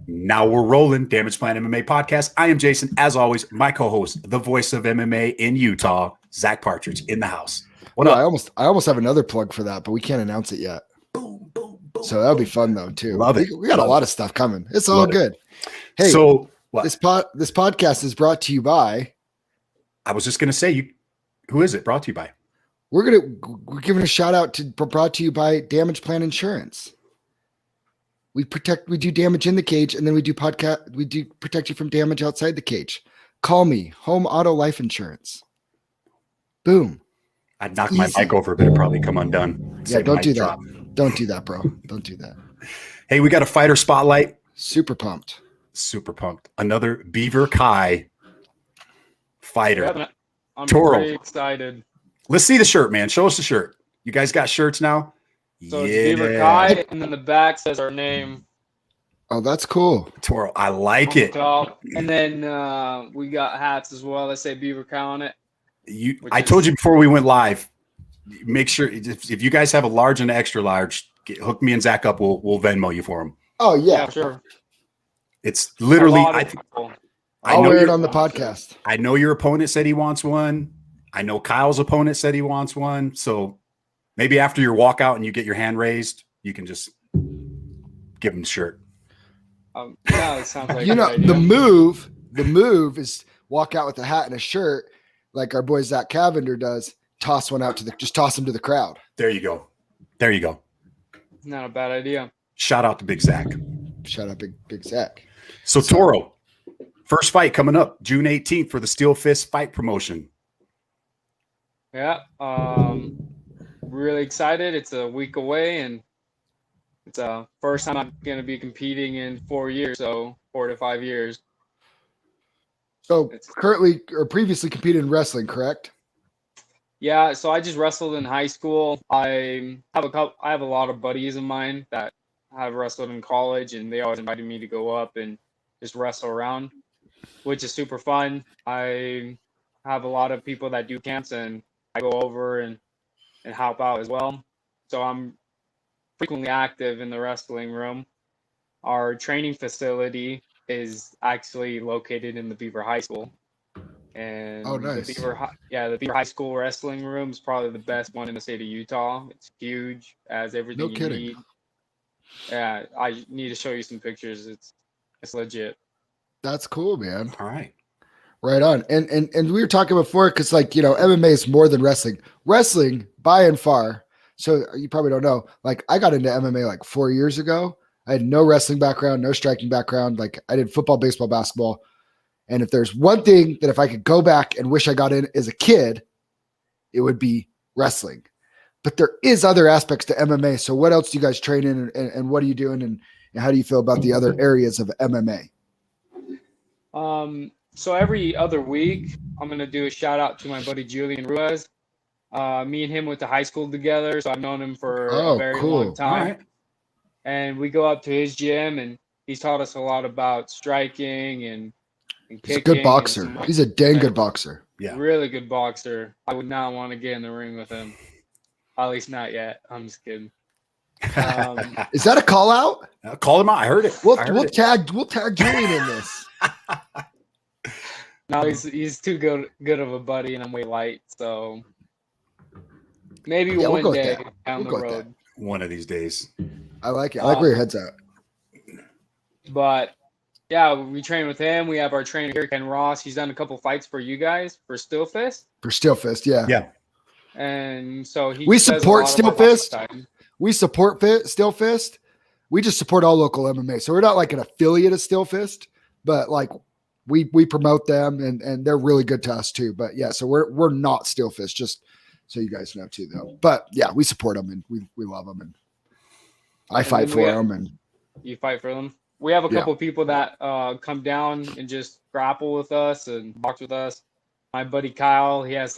Now we're rolling. Damage Plan MMA podcast. I am Jason. As always, my co-host, the voice of MMA in Utah, Zack Partridge, in the house. What up? I almost have another plug for that, but we can't announce it yet. Boom, boom, boom. So that'll be fun though too. Love it. We got a lot of stuff coming. It's all good. Hey, so what? This podcast is brought to you by. I was just gonna say, who is it brought to you by? We're giving a shout out to brought to you by Damage Plan Insurance. We do damage in the cage, and then we do protect you from damage outside the cage. Call me, Home Auto Life Insurance. Boom. I'd knock my mic over, but it'd probably come undone. Yeah, don't do that. Don't do that, bro. Don't do that. Hey, we got a fighter spotlight. Super pumped. Another Beaver Kai fighter. Yeah, I'm Toro. very excited. Let's see the shirt, man. Show us the shirt. You guys got shirts now? So it's Beaver Kai, and then the back says our name. Oh, that's cool. Toro, I like it. Top. And then we got hats as well that say Beaver Kai on it. I told you before we went live, make sure if you guys have a large and extra large, hook me and Zack up. We'll Venmo you for them. Oh yeah, sure. It's literally. I'll wear it on the podcast. I know your opponent said he wants one. I know Kyle's opponent said he wants one. So maybe after your walkout and you get your hand raised, you can just give him the shirt. Yeah, it sounds like the move is walk out with a hat and a shirt. Like our boy Zack Cavender does, toss one out just toss him to the crowd. There you go. Not a bad idea. Shout out to Big Zack. Shout out Big Zack. So Toro, first fight coming up June 18th for the Steel Fist fight promotion. Yeah, really excited. It's a week away, and it's a first time I'm going to be competing in 4 years, so 4 to 5 years. So currently or previously competed in wrestling, correct? Yeah, so I just wrestled in high school. I have a lot of buddies of mine that have wrestled in college, and they always invited me to go up and just wrestle around, which is super fun. I have a lot of people that do camps, and I go over and help out as well. So I'm frequently active in the wrestling room. Our training facility is actually located in the Beaver High School. And oh, nice. The Beaver High School wrestling room is probably the best one in the state of Utah. It's huge, has everything you need. Yeah, I need to show you some pictures. It's legit. That's cool, man. All right. Right on. And we were talking before, because MMA is more than wrestling. Wrestling by and far. So you probably don't know. Like I got into MMA like 4 years ago. I had no wrestling background, no striking background. Like I did football, baseball, basketball. And if there's one thing that if I could go back and wish I got in as a kid, it would be wrestling. But there is other aspects to MMA. So what else do you guys train in, and what are you doing, and how do you feel about the other areas of MMA? So every other week, I'm going to do a shout out to my buddy Julian Ruiz. Me and him went to high school together, so I've known him for a very long time. Right. And we go up to his gym, and he's taught us a lot about striking and kicking. He's a good boxer. He's a dang good boxer. Yeah, really good boxer. I would not want to get in the ring with him. At least not yet. I'm just kidding. Is that a call out? Call him out. I heard it. We'll tag Julian in this. No, he's too good of a buddy, and I'm way light, so maybe one day down the road. One of these days. I like it. I like where your head's at. But yeah, we train with him. We have our trainer here, Ken Ross. He's done a couple fights for you guys for Steel Fist. For Steel Fist, yeah. Yeah. And so we support Steel Fist. We support Steel Fist. We just support all local MMA. So we're not like an affiliate of Steel Fist, but like we promote them, and they're really good to us too. But yeah, so we're not Steel Fist, just so you guys know too, though. But yeah, we support them, and we love them, and I fight for them. And you fight for them. We have a couple of people that come down and just grapple with us and box with us. My buddy Kyle, he has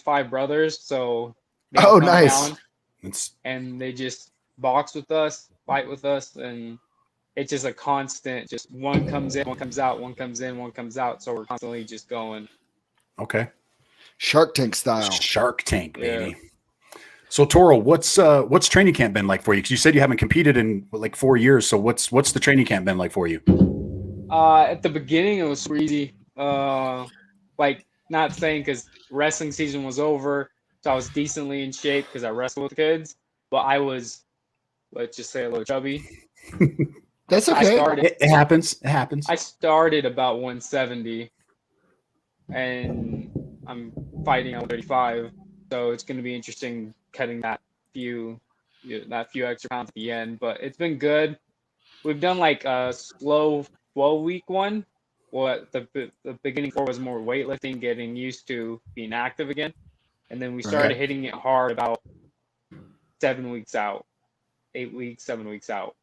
five brothers, so nice. And they just box with us, fight with us, and it's just a constant. Just one comes in, one comes out, one comes in, one comes out. So we're constantly just going. Okay. Shark Tank style. Shark Tank, baby. Yeah. So Toro, what's training camp been like for you? Because you said you haven't competed in like 4 years. So what's the training camp been like for you? At the beginning, it was super easy. Like not saying because wrestling season was over, so I was decently in shape because I wrestled with kids. But I was, let's just say, a little chubby. That's I okay. started. It happens. It happens. I started about 170, and I'm fighting at 135. So it's going to be interesting cutting few that few extra pounds at the end. But it's been good. We've done like a slow 12-week one. What the beginning for was more weightlifting, getting used to being active again, and then we started Right. hitting it hard about 7 weeks out, 8 weeks, 7 weeks out.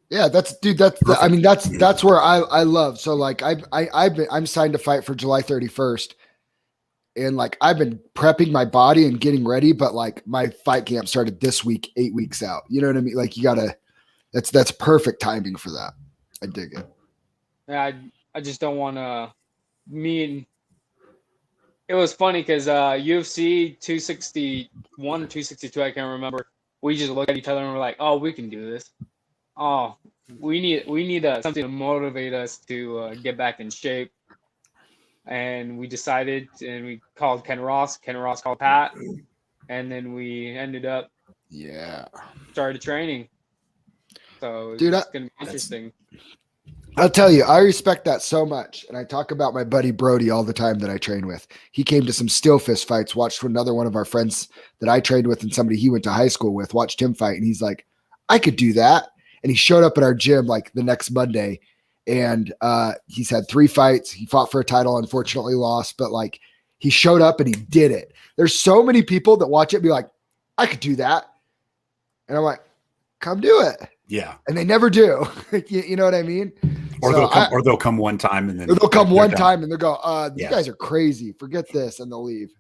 Yeah, that's dude. That's the, I Perfect. mean, that's where I love. So like I'm signed to fight for July 31st, and like I've been prepping my body and getting ready, but like my fight camp started this week, 8 weeks out. You know what I mean? Like you gotta. That's perfect timing for that. I dig it. And I just don't want to. Me and it was funny because UFC 261 or 262, I can't remember. We just looked at each other and we're like, "Oh, we can do this. Oh, we need something to motivate us to get back in shape." And we decided, and we called Ken Ross. Ken Ross called Pat, and then we ended up Yeah, started training. So dude. it's gonna be interesting. I'll tell you, I respect that so much. And I talk about my buddy Brody all the time that I train with. He came to some still fist fights, watched another one of our friends that I trained with and somebody he went to high school with, watched him fight. And he's like, I could do that. And he showed up at our gym like the next Monday. And he's had 3 fights. He fought for a title, unfortunately lost, but like he showed up and he did it. There's so many people that watch it and be like, I could do that. And I'm like, come do it. Yeah. And they never do. You know what I mean? Or So they'll come one time and then they'll come they're one done. time and they'll go, you Yeah. guys are crazy. Forget this. And they'll leave.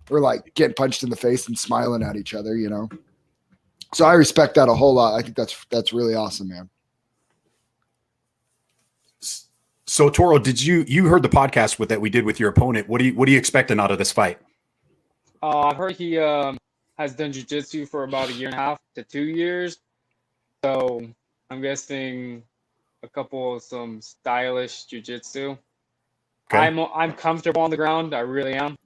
We're like getting punched in the face and smiling at each other, you know? So I respect that a whole lot. I think that's really awesome, man. So Toro, you heard the podcast that we did with your opponent? What are you expecting out of this fight? I've heard he has done jiu-jitsu for about 1.5 to 2 years. So I'm guessing some stylish jiu-jitsu. Okay. I'm comfortable on the ground. I really am.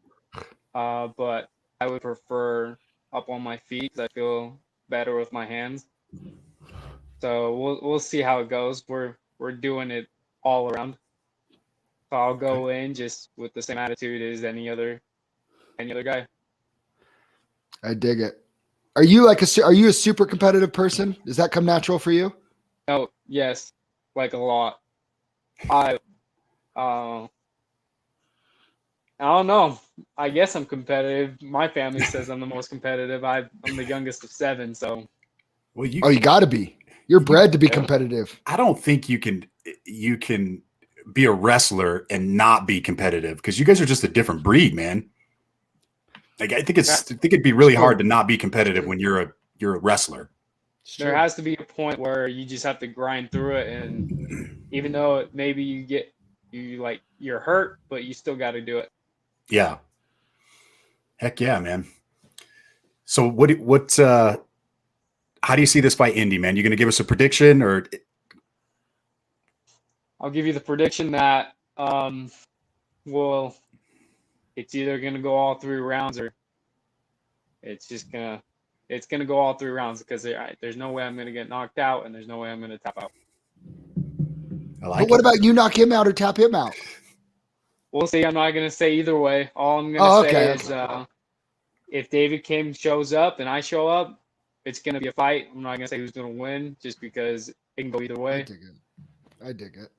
But I would prefer up on my feet because I feel better with my hands. So we'll see how it goes. We're doing it all around. So I'll go in just with the same attitude as any other guy. I dig it. Are you a super competitive person? Does that come natural for you? Oh, yes, like a lot. I don't know. I guess I'm competitive. My family says I'm the most competitive. I'm the youngest of 7, so Well, Oh, you got to be. You're bred to be competitive. I don't think you can be a wrestler and not be competitive because you guys are just a different breed, man. Like I think it'd be really hard to not be competitive when you're a wrestler. there has to be a point where you just have to grind through it, and even though maybe you're hurt, but you still got to do it. Yeah. Heck yeah, man. So how do you see this fight ending, man? You going to give us a prediction or? I'll give you the prediction that it's either gonna go all 3 rounds or it's gonna go all 3 rounds because there's no way I'm gonna get knocked out and there's no way I'm gonna tap out. But what about you knock him out or tap him out? We'll see. I'm not gonna say either way. All I'm gonna say is if David Kim shows up and I show up, it's gonna be a fight. I'm not gonna say who's gonna win just because it can go either way. I dig it.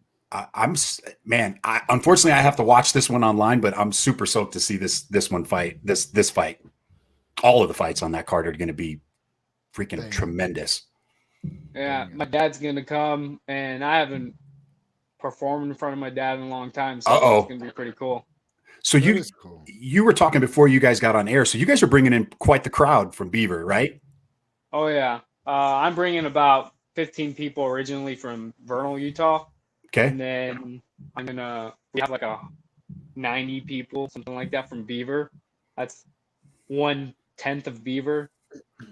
Unfortunately I have to watch this one online, but I'm super stoked to see this fight. All of the fights on that card are going to be freaking tremendous. Yeah, my dad's gonna come, and I haven't performed in front of my dad in a long time, so it's gonna be pretty cool. So you were talking before you guys got on air, so you guys are bringing in quite the crowd from Beaver, right? Oh yeah, I'm bringing about 15 people originally from Vernal, Utah. Okay. And then we have like 90 people, something like that, from Beaver. That's 1/10 of Beaver.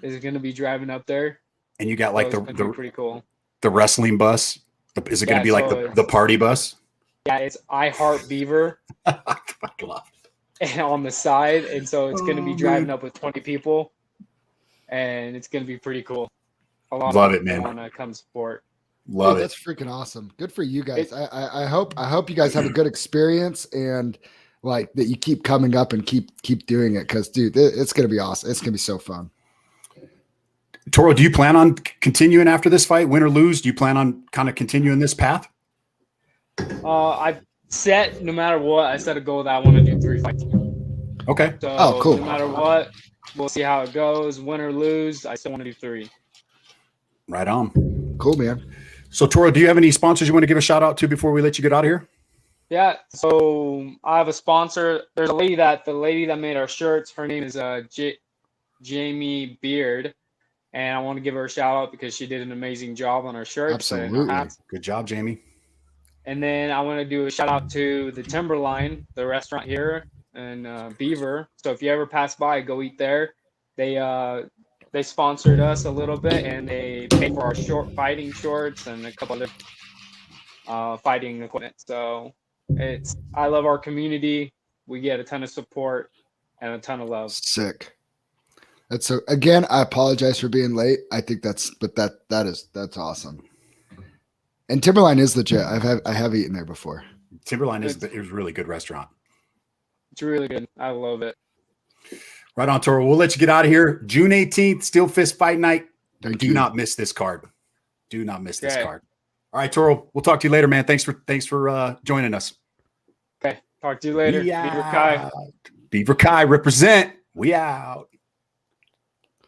is going to be driving up there. And you got So like it's gonna be pretty cool. the wrestling bus. Is it going to be like the party bus? Yeah, it's I Heart Beaver. I love it. And on the side, and so it's going to be driving up with 20 people, and it's going to be pretty cool. A lot Love of it, man. want to come support. Love it. That's freaking awesome. Good for you guys. I hope you guys have a good experience and like that you keep coming up and keep doing it because dude, it's gonna be awesome. It's gonna be so fun. Toro, do you plan on continuing after this fight, win or lose? Do you plan on kind of continuing this path? I've set no matter what. I set a goal that I want to do 3 fights. Okay. So cool. no matter what, we'll see how it goes. Win or lose, I still want to do 3. Right on. Cool, man. So Toro, do you have any sponsors you want to give a shout out to before we let you get out of here? Yeah. So I have a sponsor. There's the lady that made our shirts. Her name is Jamie Beard. And I want to give her a shout out because she did an amazing job on our shirts. Absolutely. Good job, Jamie. And then I want to do a shout out to the Timberline, the restaurant here in Beaver. So if you ever pass by, go eat there. They sponsored us a little bit, and they paid for our fighting shorts and a couple other fighting equipment. So I love our community. We get a ton of support and a ton of love. Sick. That's so. Again, I apologize for being late. I think that's awesome. And Timberline is legit. I have eaten there before. Timberline is a really good restaurant. It's really good. I love it. Right on, Toro. We'll let you get out of here. June 18th, Steel Fist Fight Night. Do not miss this card. Do not miss this card. All right, Toro. We'll talk to you later, man. Thanks for joining us. Okay. Talk to you later. Beaver Kai. Beaver Kai represent. We out.